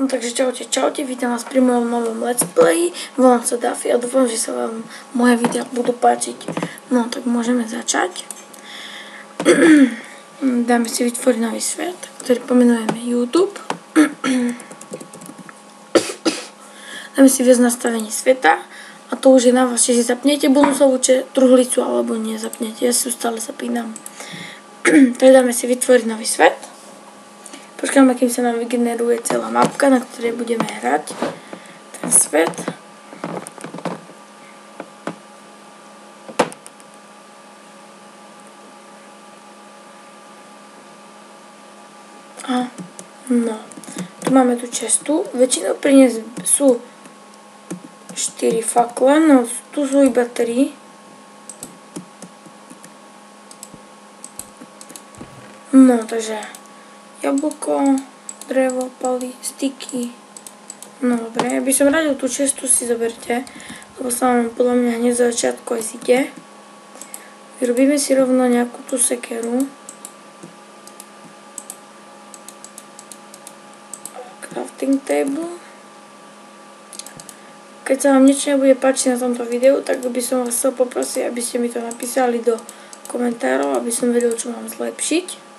No takže čaute, vítam vás pri mojom novom let's play, volám sa Duffy a dúfam, že sa vám moje videa budú páčiť. No tak môžeme začať. Dáme si vytvoriť nový svet, ktorý pomenujeme YouTube. Dáme si viac nastavení sveta a to už je na vás, či si zapnete bonusovú truhlicu alebo nezapnete, ja si ju stále zapínam. Tak dáme si vytvoriť nový svet. Počkáme, kým sa nám vygeneruje celá mapka, na ktorej budeme hrať ten svet. A no, tu máme tú čestu. Väčšinou pri nej sú 4 fakle, no tu sú iba 3. No, takže jablko, drevo, paly, styky. No dobre, ja by som radil tú čestu si zoberte, lebo sa vám podľa mňa hneď za začiatku aj zíde. Vyrobíme si rovno nejakú tú sekeru. Crafting table. Keď sa vám niečo nebude páčiť na tomto videu, tak by som vás chcel poprosiť, aby ste mi to napísali do komentárov, aby som vedel, čo mám zlepšiť.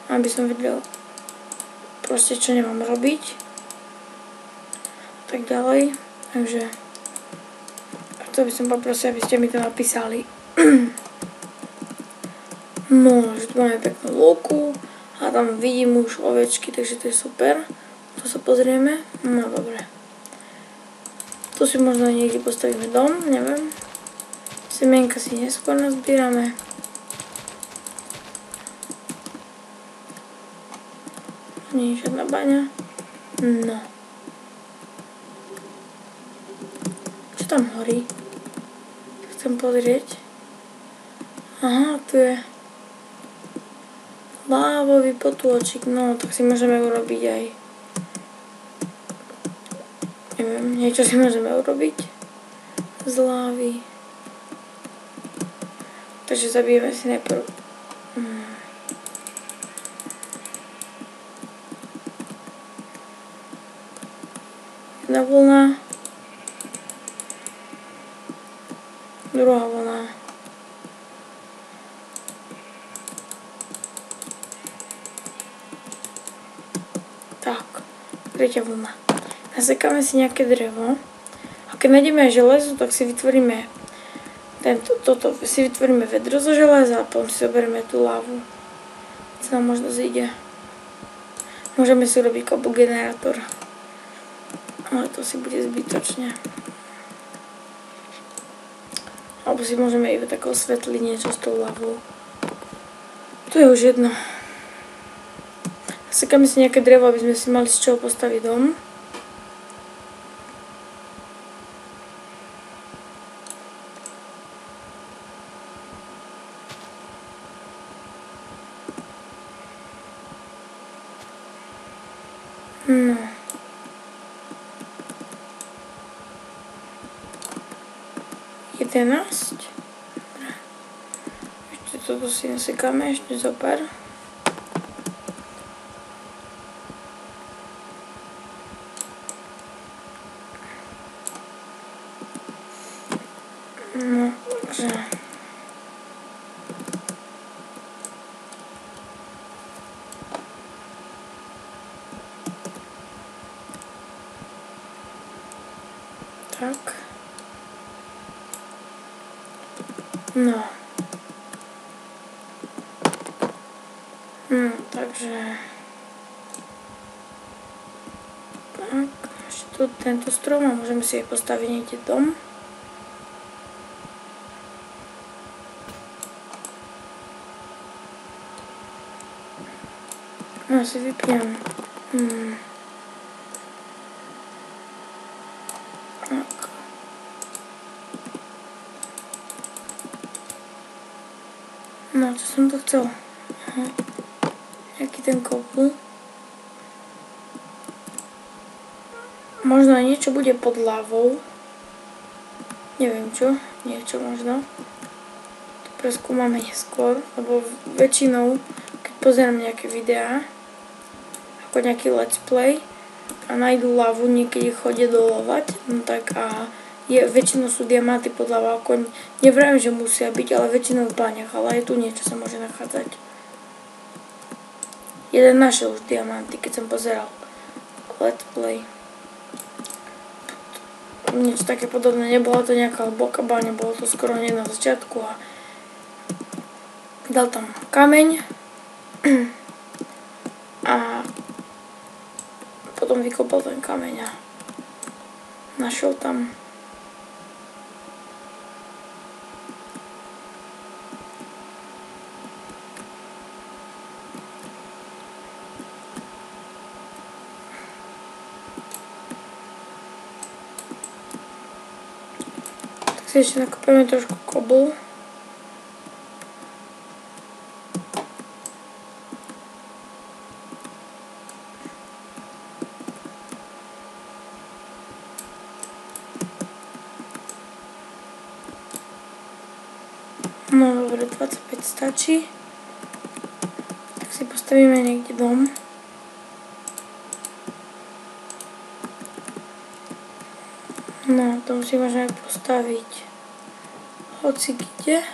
Aby som vedel proste, čo nemám robiť. Tak ďalej. Takže to by som poprosil, aby ste mi to napísali. No, že tu máme peknú lúku a tam vidím už ovečky, takže to je super. To sa pozrieme. No, dobre. Tu si možno niekde postavíme dom, neviem. Semienka si neskôr nazbierame. Nie je žiadna baňa. No. Čo tam horí? Chcem pozrieť. Aha, tu je lávový potôčik. No, tak si môžeme urobiť aj neviem, niečo si môžeme urobiť z lávy. Takže zabijeme si najprv jedna vlna, druhá vlna, tak, tretia vlna. Nasekáme si nejaké drevo a keď nájdeme aj železo, tak si vytvoríme toto si vytvoríme vedro zo železa a potom si zoberieme tú lávu. Co nám možno zíde. Môžeme si urobiť kopu generátor. Ale to si bude zbytočne. Alebo si môžeme iba tak osvetliť niečo s tou lavou. To je už jedno. Sekáme si nejaké drevo, aby sme si mali z čoho postaviť dom. No. 11. Ešte toto si nasekáme, ešte zopár. No, takže tak. No. Takže tak, ešte tu tento strom a môžeme si aj postaviť niekde dom. No, si vypnem. Tak. No, čo som to chcel? Aha. Jaký ten kopl. Možno aj niečo bude pod lávou. Neviem čo. Niečo možno. To preskúmame neskôr, lebo väčšinou, keď pozerám nejaké videá, ako nejaký let's play a nájdu lavu, niekedy chodia dolovať, no tak a väčšinou sú diamanty pod lavou, ako nevravím, že musia byť, ale väčšinou v báňach, ale aj tu niečo sa môže nachádzať. Jeden našiel už diamanty, keď som pozeral let's play. Niečo také podobné, nebola to nejaká hlboká báňa, bolo to skoro hneď na začiatku a dal tam kameň a potom vykopal ten kameň a našiel tam tak si ešte nakopeme trošku kobl. No dobre, 25 stačí. Tak si postavíme niekde dom. No, dom si môžeme postaviť hoci kde.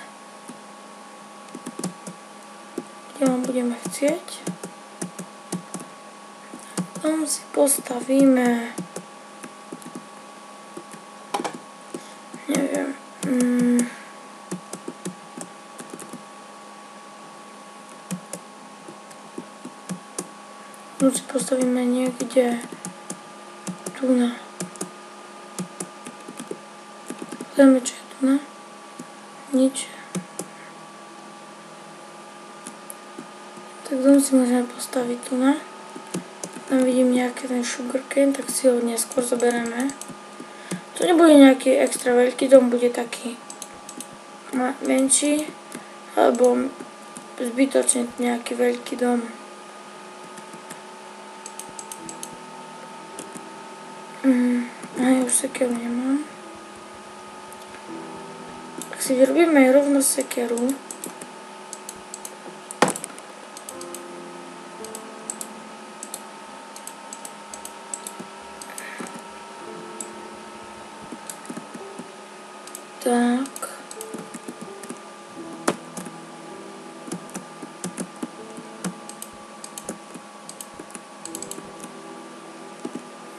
Kde vám budeme chcieť. Dom si postavíme... Neviem... No si postavíme niekde tu na. Pozrieme, čo je tu na. Nič. Tak dom si môžeme postaviť tu na. Tam vidím nejaký ten sugarcane, tak si ho neskôr zoberieme. To nebude nejaký extra veľký dom, bude taký menší, alebo zbytočne nejaký veľký dom. A ja už sekeru nemám. Tak si vyrobíme rovno sekeru. Tak.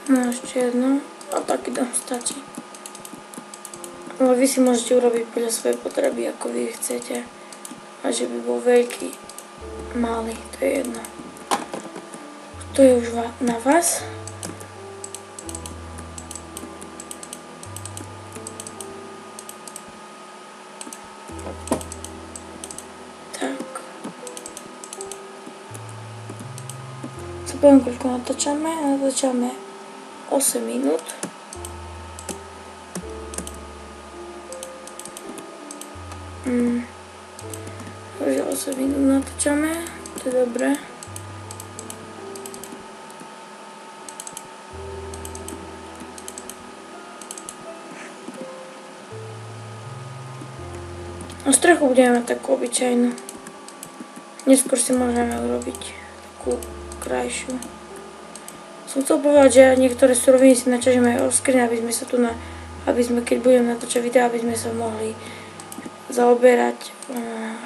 No ešte jedno. A taký dom stačí. Ale vy si môžete urobiť podľa svojej potreby, ako vy chcete. A že by bol veľký, malý, to je jedno. To je už na vás. Tak. Co poviem, koľko natáčame? Natáčame 8 minút. Takže 8 minút natáčame, to je dobré. A strechu budeme mať takú obyčajnú. Neskôr si môžeme urobiť takú krajšiu. Som chcel povedať, že niektoré suroviny si naťažíme aj off-screen, aby sme sa tu aby sme, keď budeme natáčať videa, aby sme sa mohli zaoberať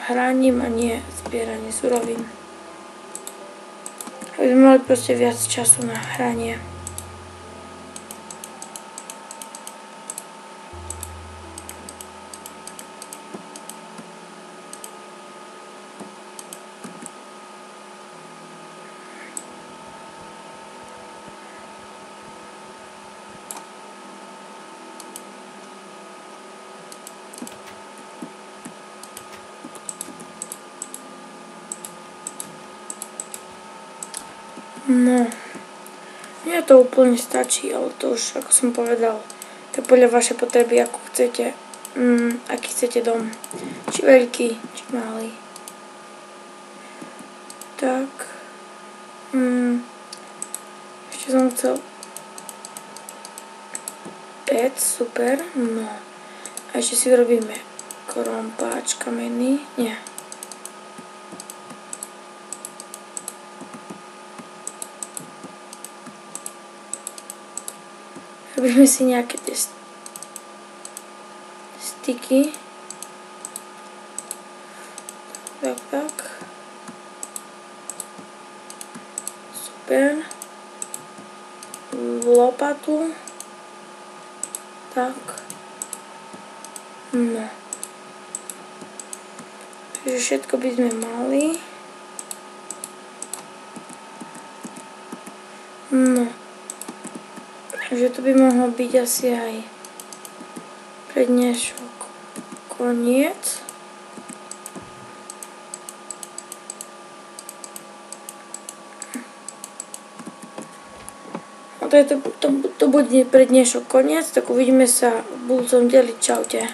hraním a nie zbieraním surovín. Aby sme mali proste viac času na hranie. No, mne to úplne stačí, ale to už, ako som povedal, to je podľa vašej potreby, ako chcete, aký chcete dom. Či veľký, či malý. Tak. Ešte som chcel pec, super, no. A ešte si vyrobíme krompáč kamenný, nie. Robíme si nějaké ty styky. Tak. Super. Lopatu. Tak. No. Takže všetko by sme mali. No. Takže to by mohlo byť asi aj pre dnešok koniec. No to bude pre dnešok koniec, tak uvidíme sa v budúcom dieli. Čaute.